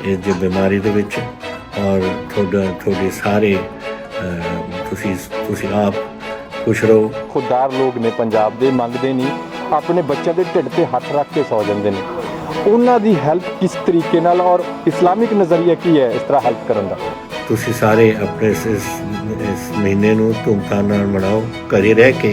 ਇਸ ਦੀ ਬਿਮਾਰੀ ਦੇ ਵਿੱਚ ਔਰ ਤੁਹਾਡੇ ਸਾਰੇ ਤੁਸੀਂ ਆਪ ਖੁਸ਼ ਰਹੋ। ਖੁਦਦਾਰ ਲੋਕ ਨੇ ਪੰਜਾਬ ਦੇ, ਮੰਗਦੇ ਨਹੀਂ, ਆਪਣੇ ਬੱਚਿਆਂ ਦੇ ਢਿੱਡ ਤੇ ਹੱਥ ਰੱਖ ਕੇ ਸੌ ਜਾਂਦੇ ਨੇ। ਉਹਨਾਂ ਦੀ ਹੈਲਪ ਕਿਸ ਤਰੀਕੇ ਨਾਲ ਔਰ ਇਸਲਾਮਿਕ ਨਜ਼ਰੀਆ ਕੀ ਹੈ ਇਸ ਤਰ੍ਹਾਂ ਹੈਲਪ ਕਰਨ ਦਾ? ਤੁਸੀਂ ਸਾਰੇ ਆਪਣੇ ਇਸ ਮਹੀਨੇ ਨੂੰ ਧੂਮਧਾਮ ਨਾਲ ਮਨਾਓ, ਘਰੇ ਰਹਿ ਕੇ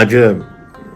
ਅੱਜ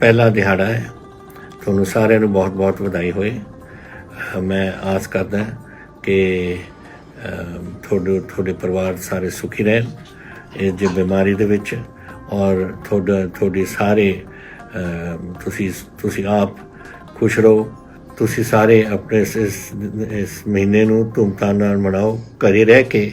ਪਹਿਲਾ ਦਿਹਾੜਾ ਹੈ। ਤੁਹਾਨੂੰ ਸਾਰਿਆਂ ਨੂੰ ਬਹੁਤ ਬਹੁਤ ਵਧਾਈ ਹੋਏ। ਮੈਂ ਆਸ ਕਰਦਾ ਕਿ ਤੁਹਾਡੇ ਪਰਿਵਾਰ ਸਾਰੇ ਸੁਖੀ ਰਹਿਣ ਇਸ ਦੀ ਬਿਮਾਰੀ ਦੇ ਵਿੱਚ ਔਰ ਤੁਹਾਡੇ ਸਾਰੇ ਤੁਸੀਂ ਆਪ ਖੁਸ਼ ਰਹੋ। ਤੁਸੀਂ ਸਾਰੇ ਆਪਣੇ ਇਸ ਮਹੀਨੇ ਨੂੰ ਧੂਮਧਾਮ ਨਾਲ ਮਨਾਓ, ਘਰੇ ਰਹਿ ਕੇ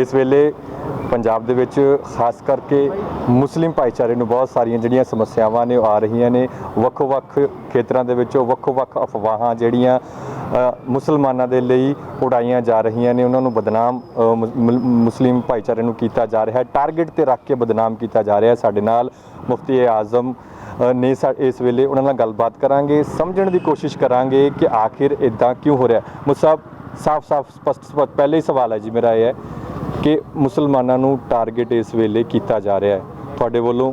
ਇਸ ਵੇਲੇ ਪੰਜਾਬ ਦੇ ਵਿੱਚ ਖਾਸ ਕਰਕੇ ਮੁਸਲਿਮ ਭਾਈਚਾਰੇ ਨੂੰ ਬਹੁਤ ਸਾਰੀਆਂ ਜਿਹੜੀਆਂ ਸਮੱਸਿਆਵਾਂ ਨੇ ਉਹ ਆ ਰਹੀਆਂ ਨੇ। ਵੱਖੋ-ਵੱਖ ਖੇਤਰਾਂ ਦੇ ਵਿੱਚੋਂ ਵੱਖੋ-ਵੱਖ ਅਫਵਾਹਾਂ ਜਿਹੜੀਆਂ ਮੁਸਲਮਾਨਾਂ ਦੇ ਲਈ ਉਡਾਈਆਂ ਜਾ ਰਹੀਆਂ ਨੇ, ਉਹਨਾਂ ਨੂੰ ਬਦਨਾਮ ਮੁਸਲਿਮ ਭਾਈਚਾਰੇ ਨੂੰ ਕੀਤਾ ਜਾ ਰਿਹਾ ਹੈ, ਟਾਰਗੇਟ ਤੇ ਰੱਖ ਕੇ ਬਦਨਾਮ ਕੀਤਾ ਜਾ ਰਿਹਾ ਹੈ। ਸਾਡੇ ਨਾਲ ਮੁਫਤੀ ਆਜ਼ਮ ਨੇ ਇਸ ਵੇਲੇ ਉਹਨਾਂ ਨਾਲ ਗੱਲਬਾਤ ਕਰਾਂਗੇ, ਸਮਝਣ ਦੀ ਕੋਸ਼ਿਸ਼ ਕਰਾਂਗੇ ਕਿ ਆਖਿਰ ਇੱਦਾਂ ਕਿਉਂ ਹੋ ਰਿਹਾ। ਮੁਸਾਬ ਸਾਫ਼ ਸਪਸ਼ਟ ਪਹਿਲੇ ਹੀ ਸਵਾਲ ਹੈ ਜੀ ਮੇਰਾ ਇਹ ਹੈ ਕਿ ਮੁਸਲਮਾਨਾਂ ਨੂੰ ਟਾਰਗੇਟ ਇਸ ਵੇਲੇ ਕੀਤਾ ਜਾ ਰਿਹਾ ਹੈ, ਤੁਹਾਡੇ ਵੱਲੋਂ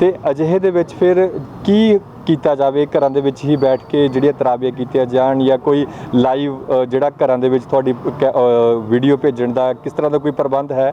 ਤੇ ਅਜਿਹੇ ਦੇ ਵਿੱਚ ਫਿਰ ਕੀ ਕੀਤਾ ਜਾਵੇ? ਘਰਾਂ ਦੇ ਵਿੱਚ ਹੀ ਬੈਠ ਕੇ ਜਿਹੜੀਆਂ ਤਰਾਵੀਆਂ ਕੀਤੀਆਂ ਜਾਣ ਜਾਂ ਕੋਈ ਲਾਈਵ ਜਿਹੜਾ ਘਰਾਂ ਦੇ ਵਿੱਚ ਤੁਹਾਡੀ ਵੀਡੀਓ ਭੇਜਣ ਦਾ ਕਿਸ ਤਰ੍ਹਾਂ ਦਾ ਕੋਈ ਪ੍ਰਬੰਧ ਹੈ?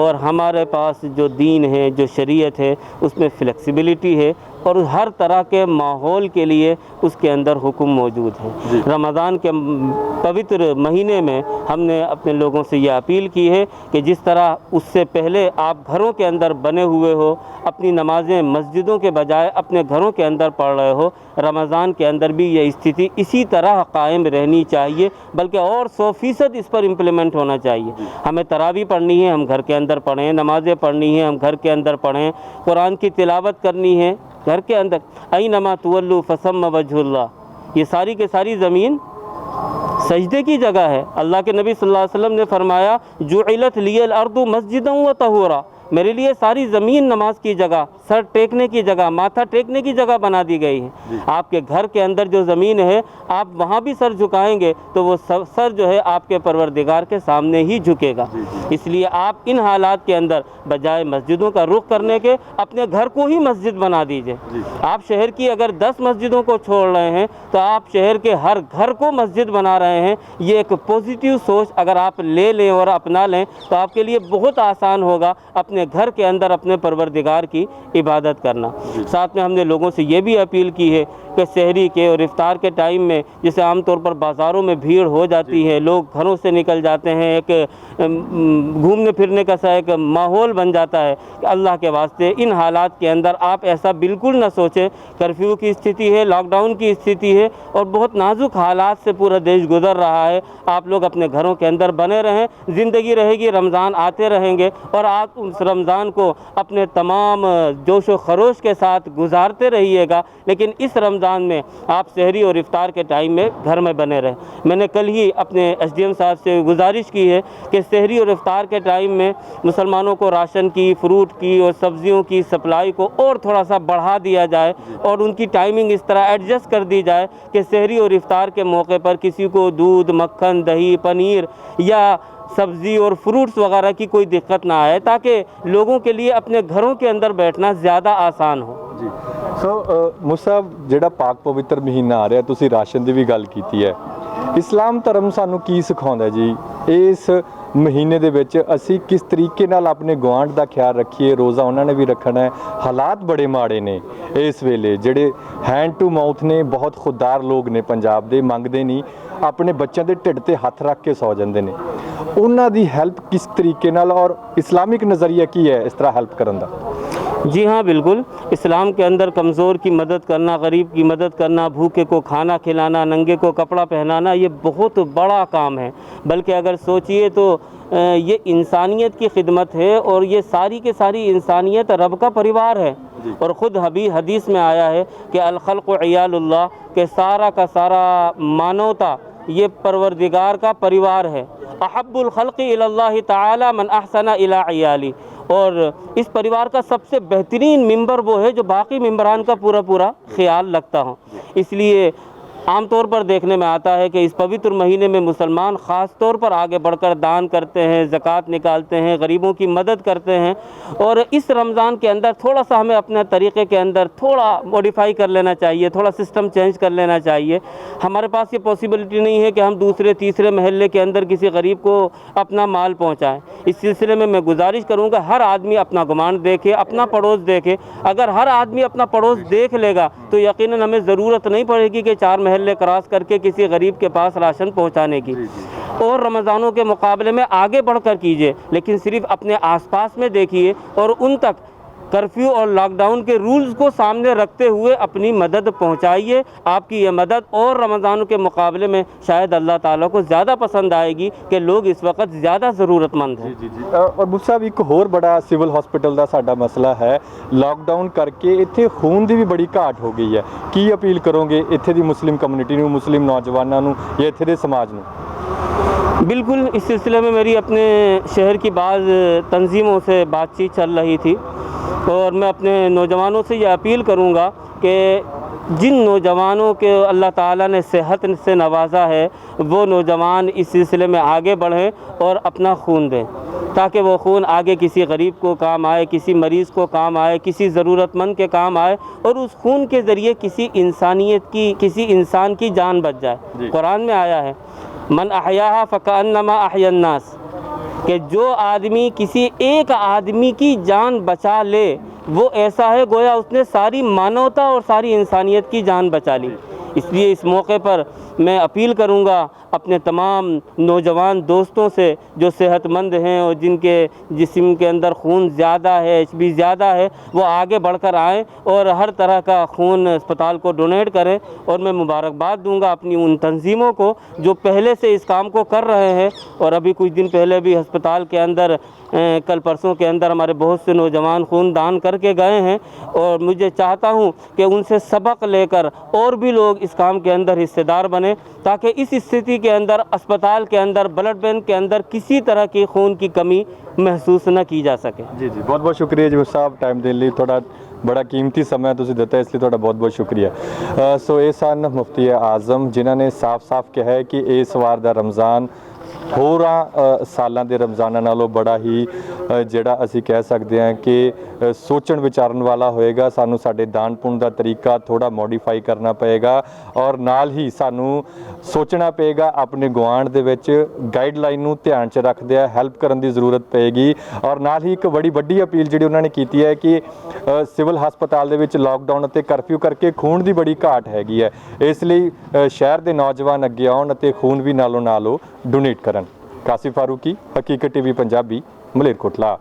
اور ہمارے پاس جو دین ہے، جو شریعت ہے، اس میں فلیکسیبلٹی ہے اور ہر طرح کے ماحول کے لیے اس کے اندر حکم موجود ہے۔ رمضان کے پوتر مہینے میں ہم نے اپنے لوگوں سے یہ اپیل کی ہے کہ جس طرح اس سے پہلے آپ گھروں کے اندر بنے ہوئے ہو، اپنی نمازیں مسجدوں کے بجائے اپنے گھروں کے اندر پڑھ رہے ہو، رمضان کے اندر بھی یہ استھتی اسی طرح قائم رہنی چاہیے، بلکہ اور 100% اس پر امپلیمنٹ ہونا چاہیے۔ ہمیں تراویح پڑھنی ہے، ہم گھر کے اندر پڑھیں، نمازیں پڑھنی ہیں، ہم گھر کے اندر پڑھیں، قرآن کی تلاوت کرنی ہے گھر کے اندر۔ اینما تولوا فثم وجہ اللہ، یہ ساری کے ساری زمین سجدے کی جگہ ہے۔ اللہ کے نبی صلی اللہ علیہ وسلم نے فرمایا جعلت لی الارض مسجدا وطہورا، میرے لیے ساری زمین نماز کی جگہ، سر ٹیکنے کی جگہ، ماتھا ٹیکنے کی جگہ بنا دی گئی ہے۔ آپ کے گھر کے اندر جو زمین ہے، آپ وہاں بھی سر جھکائیں گے تو وہ سر جو ہے آپ کے پروردگار کے سامنے ہی جھکے گا۔ اس لیے آپ ان حالات کے اندر بجائے مسجدوں کا رخ کرنے کے اپنے گھر کو ہی مسجد بنا دیجئے۔ آپ شہر کی اگر 10 مسجدوں کو چھوڑ رہے ہیں تو آپ شہر کے ہر گھر کو مسجد بنا رہے ہیں۔ یہ ایک پوزیٹیو سوچ اگر آپ لے لیں اور اپنا لیں تو آپ کے لیے بہت آسان ہوگا اپنے گھر کے اندر اپنے پروردگار کی عبادت کرنا۔ ساتھ میں ہم نے لوگوں سے یہ بھی اپیل کی ہے کہ سحری کے اور افطار کے ٹائم میں جیسے عام طور پر بازاروں میں بھیڑ ہو جاتی ہے، لوگ گھروں سے نکل جاتے ہیں، ایک گھومنے پھرنے کا سا ایک ماحول بن جاتا ہے، کہ اللہ کے واسطے ان حالات کے اندر آپ ایسا بالکل نہ سوچیں۔ کرفیو کی استھتی ہے، لاک ڈاؤن کی استھتی ہے اور بہت نازک حالات سے پورا دیش گزر رہا ہے۔ آپ لوگ اپنے گھروں کے اندر بنے رہیں، زندگی رہے گی، رمضان آتے رہیں گے اور آپ اس رمضان کو اپنے تمام جوش و خروش کے ساتھ گزارتے رہیے گا، لیکن اس رمضان میں آپ سحری اور افطار کے ٹائم میں گھر میں بنے رہیں۔ میں نے کل ہی اپنے ایس ڈی ایم صاحب سے گزارش کی ہے کہ سحری اور افطار کے ٹائم میں مسلمانوں کو راشن کی، فروٹ کی اور سبزیوں کی سپلائی کو اور تھوڑا سا بڑھا دیا جائے اور ان کی ٹائمنگ اس طرح ایڈجسٹ کر دی جائے کہ سحری اور افطار کے موقع پر کسی کو دودھ، مکھن، دہی، پنیر یا سبزی اور فروٹس وغیرہ کی کوئی دقت نہ آئے، تاکہ لوگوں کے لیے اپنے گھروں کے اندر بیٹھنا زیادہ آسان ہو۔ جی مصعب ਜਿਹੜਾ ਪਾਕ ਪਵਿੱਤਰ ਮਹੀਨਾ ਆ ਰਿਹਾ, ਤੁਸੀਂ ਰਾਸ਼ਨ ਦੀ ਵੀ ਗੱਲ ਕੀਤੀ ਹੈ। ਇਸਲਾਮ ਧਰਮ ਸਾਨੂੰ ਕੀ ਸਿਖਾਉਂਦਾ ਜੀ ਇਸ ਮਹੀਨੇ ਦੇ ਵਿੱਚ ਅਸੀਂ ਕਿਸ ਤਰੀਕੇ ਨਾਲ ਆਪਣੇ ਗੁਆਂਢ ਦਾ ਖਿਆਲ ਰੱਖੀਏ? ਰੋਜ਼ਾ ਉਹਨਾਂ ਨੇ ਵੀ ਰੱਖਣਾ ਹੈ। ਹਾਲਾਤ ਬੜੇ ਮਾੜੇ ਨੇ ਇਸ ਵੇਲੇ, ਜਿਹੜੇ ਹੈਂਡ ਟੂ ਮਾਊਥ ਨੇ, ਬਹੁਤ ਖੁਦਦਾਰ ਲੋਕ ਨੇ ਪੰਜਾਬ ਦੇ, ਮੰਗਦੇ ਨਹੀਂ, ਆਪਣੇ ਬੱਚਿਆਂ ਦੇ ਢਿੱਡ ਤੇ ਹੱਥ ਰੱਖ ਕੇ ਸੌ ਜਾਂਦੇ ਨੇ। ਉਹਨਾਂ ਦੀ ਹੈਲਪ ਕਿਸ ਤਰੀਕੇ ਨਾਲ ਔਰ ਇਸਲਾਮਿਕ ਨਜ਼ਰੀਆ ਕੀ ਹੈ ਇਸ ਤਰ੍ਹਾਂ ਹੈਲਪ ਕਰਨ ਦਾ? جی ہاں بالکل، اسلام کے اندر کمزور کی مدد کرنا، غریب کی مدد کرنا، بھوکے کو کھانا کھلانا، ننگے کو کپڑا پہنانا، یہ بہت بڑا کام ہے۔ بلکہ اگر سوچئے تو یہ انسانیت کی خدمت ہے اور یہ ساری کے ساری انسانیت رب کا پریوار ہے۔ اور خود حدیث میں آیا ہے کہ الخلق عیال اللہ، کہ سارا کا سارا مانوتا یہ پروردگار کا پریوار ہے۔ احب الخلق الی اللہ تعالی من احسن الی عیالی، اور اس پریوار کا سب سے بہترین ممبر وہ ہے جو باقی ممبران کا پورا خیال رکھتا ہوں۔ اس لیے عام طور پر دیکھنے میں آتا ہے کہ اس پوتر مہینے میں مسلمان خاص طور پر آگے بڑھ کر دان کرتے ہیں، زکوٰۃ نکالتے ہیں، غریبوں کی مدد کرتے ہیں۔ اور اس رمضان کے اندر تھوڑا سا ہمیں اپنے طریقے کے اندر تھوڑا موڈیفائی کر لینا چاہیے، تھوڑا سسٹم چینج کر لینا چاہیے۔ ہمارے پاس یہ پاسبلٹی نہیں ہے کہ ہم دوسرے تیسرے محلے کے اندر کسی غریب کو اپنا مال پہنچائیں۔ اس سلسلے میں گزارش کروں گا ہر آدمی اپنا گمان دیکھے، اپنا پڑوس دیکھے۔ اگر ہر آدمی اپنا پڑوس دیکھ لے گا تو یقیناً ہمیں ضرورت نہیں پڑے گی کہ 4 محلے کراس کر کے کسی غریب کے پاس راشن پہنچانے کی۔ اور رمضانوں کے مقابلے میں آگے بڑھ کر کیجئے، لیکن صرف اپنے آس پاس میں دیکھیے اور ان تک کرفیو اور لاک ڈاؤن کے رولز کو سامنے رکھتے ہوئے اپنی مدد پہنچائیے۔ آپ کی یہ مدد اور رمضانوں کے مقابلے میں شاید اللہ تعالیٰ کو زیادہ پسند آئے گی کہ لوگ اس وقت زیادہ ضرورت مند ہیں۔ اور ਮੁਸਤਫਾ ਇੱਕ ਹੋਰ ਬੜਾ ਸਿਵਲ ਹਸਪੀਟਲ ਦਾ ਸਾਡਾ ਮਸਲਾ ਹੈ। ਲਾਕਡਾਊਨ ਕਰਕੇ ਇੱਥੇ ਖੂਨ ਦੀ ਵੀ ਬੜੀ ਘਾਟ ਹੋ ਗਈ ਹੈ। ਕੀ ਅਪੀਲ ਕਰੋਗੇ ਇੱਥੇ ਦੀ ਮੁਸਲਿਮ ਕਮਿਊਨਿਟੀ ਨੂੰ, ਮੁਸਲਿਮ ਨੌਜਵਾਨਾਂ ਨੂੰ ਜਾਂ ਇੱਥੇ ਦੇ ਸਮਾਜ ਨੂੰ? بالکل، اس سلسلے میں میری اپنے شہر کی بعض تنظیموں سے بات چیت چل رہی تھی اور میں اپنے نوجوانوں سے یہ اپیل کروں گا کہ جن نوجوانوں کے اللہ تعالیٰ نے صحت سے نوازا ہے وہ نوجوان اس سلسلے میں آگے بڑھیں اور اپنا خون دیں، تاکہ وہ خون آگے کسی غریب کو کام آئے، کسی مریض کو کام آئے، کسی ضرورت مند کے کام آئے اور اس خون کے ذریعے کسی انسان کی جان بچ جائے۔ قرآن میں آیا ہے من احیاها فکأنما احیا الناس، کہ جو آدمی کسی ایک آدمی کی جان بچا لے وہ ایسا ہے گویا اس نے ساری مانوتا اور ساری انسانیت کی جان بچا لی۔ اس لیے اس موقع پر میں اپیل کروں گا اپنے تمام نوجوان دوستوں سے جو صحت مند ہیں اور جن کے جسم کے اندر خون زیادہ ہے، ایچ بی زیادہ ہے، وہ آگے بڑھ کر آئیں اور ہر طرح کا خون اسپتال کو ڈونیٹ کریں۔ اور میں مبارکباد دوں گا اپنی ان تنظیموں کو جو پہلے سے اس کام کو کر رہے ہیں، اور ابھی کچھ دن پہلے بھی ہسپتال کے اندر کل پرسوں کے اندر ہمارے بہت سے نوجوان خون دان کر کے گئے ہیں، اور مجھے چاہتا ہوں کہ ان سے سبق لے کر اور بھی لوگ اس کام کے اندر حصے دار بنیں، تاکہ اس استھتی کے اندر اسپتال کے اندر بلڈ بینک کے اندر کسی طرح کی خون کی کمی محسوس نہ کی جا سکے۔ جی بہت بہت شکریہ جی صاحب ٹائم ਦੇਣ ਲਈ ਤੁਹਾਡਾ ਬੜਾ ਕੀਮਤੀ ਸਮਾਂ ਤੁਸੀਂ ਦਿੱਤਾ ਇਸ ਲਈ ਤੁਹਾਡਾ ਬਹੁਤ ਬਹੁਤ ਸ਼ੁਕਰੀਆ। ਸੋ ਇਹ ਸਨ ਮੁਫਤੀ ਆਜ਼ਮ ਜਿਨ੍ਹਾਂ ਨੇ ਸਾਫ਼-ਸਾਫ਼ ਕਿਹਾ ਹੈ ਕਿ ਇਸ ਵਾਰ ਦਾ ਰਮਜ਼ਾਨ ਹੋਰਾਂ ਸਾਲਾਂ ਦੇ ਰਮਜ਼ਾਨਾਂ ਨਾਲੋਂ ਬੜਾ ਹੀ ਜਿਹੜਾ ਅਸੀਂ ਕਹਿ ਸਕਦੇ ਹਾਂ ਕਿ ਸੋਚਣ ਵਿਚਾਰਨ ਵਾਲਾ ਹੋਏਗਾ। ਸਾਨੂੰ ਸਾਡੇ ਦਾਨ ਪੁੰਨ ਦਾ ਤਰੀਕਾ ਥੋੜਾ ਮੋਡੀਫਾਈ ਕਰਨਾ ਪਏਗਾ ਔਰ ਨਾਲ ਹੀ ਸਾਨੂੰ ਸੋਚਣਾ ਪਏਗਾ ਆਪਣੇ ਗੁਆਂਢ ਦੇ ਵਿੱਚ ਗਾਈਡਲਾਈਨ ਨੂੰ ਧਿਆਨ 'ਚ ਰੱਖਦਿਆਂ ਹੈਲਪ ਕਰਨ ਦੀ ਜ਼ਰੂਰਤ ਪਏਗੀ। ਔਰ ਨਾਲ ਹੀ ਇੱਕ ਬੜੀ ਵੱਡੀ ਅਪੀਲ ਜਿਹੜੀ ਉਹਨਾਂ ਨੇ ਕੀਤੀ ਹੈ ਕਿ ਸਿਵਲ ਹਸਪਤਾਲ ਦੇ ਵਿੱਚ ਲਾਕਡਾਊਨ ਅਤੇ ਕਰਫਿਊ ਕਰਕੇ ਖੂਨ ਦੀ ਬੜੀ ਘਾਟ ਹੈਗੀ ਹੈ, ਇਸ ਲਈ ਸ਼ਹਿਰ ਦੇ ਨੌਜਵਾਨ ਅੱਗੇ ਆਉਣ ਅਤੇ ਖੂਨ ਵੀ ਨਾਲੋਂ ਨਾਲ ਉਹ ਡੋਨੇਟ ਕਰਨ। ਕਾਸਿਫ ਫਾਰੂਕੀ, ਹਕੀਕਤ ਟੀਵੀ ਪੰਜਾਬੀ, ਮਲੇਰਕੋਟਲਾ।